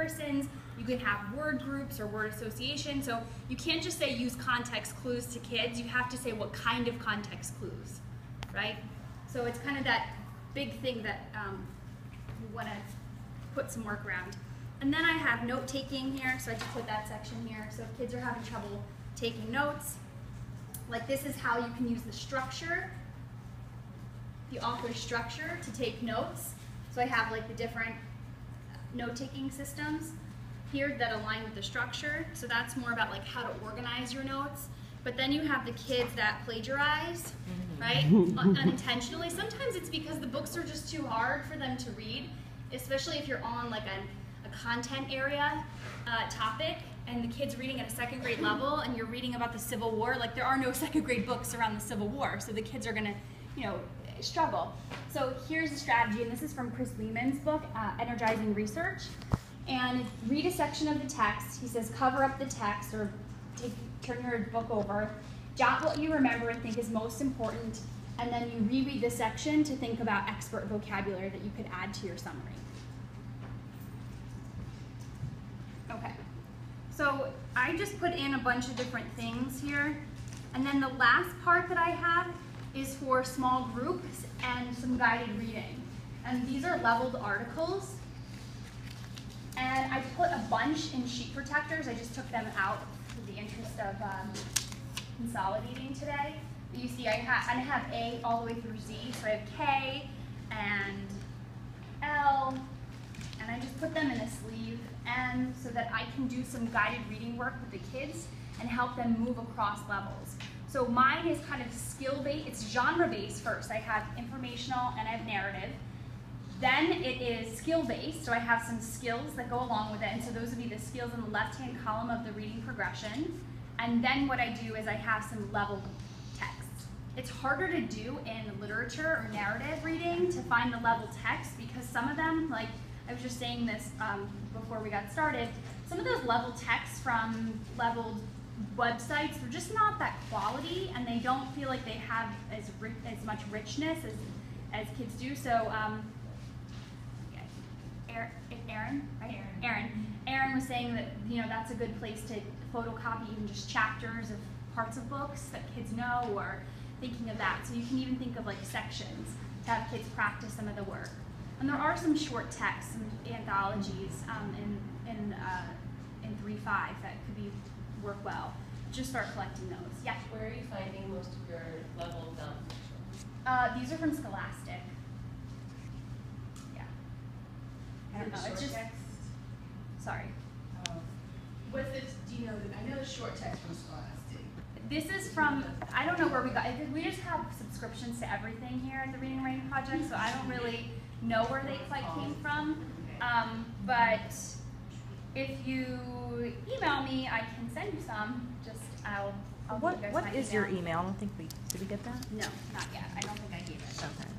comparisons. You can have word groups or word association. So you can't just say use context clues to kids. You have to say what kind of context clues, right? So it's kind of that big thing that you want to put some work around. And then I have note-taking here, so I just put that section here. So if kids are having trouble taking notes, like this is how you can use the structure, the author's structure to take notes. So I have like the different note-taking systems here that align with the structure. So that's more about like how to organize your notes. But then you have the kids that plagiarize, right, unintentionally. Sometimes it's because the books are just too hard for them to read, especially if you're on like a content area topic and the kid's reading at a second grade level and you're reading about the Civil War. Like there are no second grade books around the Civil War, so the kids are gonna, struggle. So here's the strategy, and this is from Chris Lehman's book, Energizing Research. And read a section of the text. He says cover up the text or turn your book over, jot what you remember and think is most important, and then you reread the section to think about expert vocabulary that you could add to your summary. Okay, so I just put in a bunch of different things here, and then the last part that I have is for small groups and some guided reading. And these are leveled articles, and I put a bunch in sheet protectors. I just took them out for the interest of consolidating today. But you see I have A all the way through Z, so I have K and L, and I just put them in a sleeve N so that I can do some guided reading work with the kids and help them move across levels. So mine is kind of skill-based, it's genre-based first. I have informational and I have narrative. Then it is skill-based, so I have some skills that go along with it, and so those would be the skills in the left-hand column of the reading progression. And then what I do is I have some leveled text. It's harder to do in literature or narrative reading to find the level text because some of them, like I was just saying this before we got started, some of those level texts from leveled websites, they're just not that quality, and they don't feel like they have as much richness as kids do. So Aaron, right? Aaron was saying that that's a good place to photocopy even just chapters of parts of books that kids know, or thinking of that. So you can even think of like sections to have kids practice some of the work. And there are some short texts, some anthologies in 3.5 that could work well. Just start collecting those. Yeah. Where are you finding most of your level These are from Scholastic. Yeah. I don't know. It's just text? Sorry. What's this? Do you know? I know the short text from Scholastic. This is from, I don't know where we got it. We just have subscriptions to everything here at the Reading Rain Project, so I don't really know where they quite came from. But if you email me, I can send you some. Just I'll What is your email? I don't think did we get that? No, not yet. I don't think I gave it. Okay.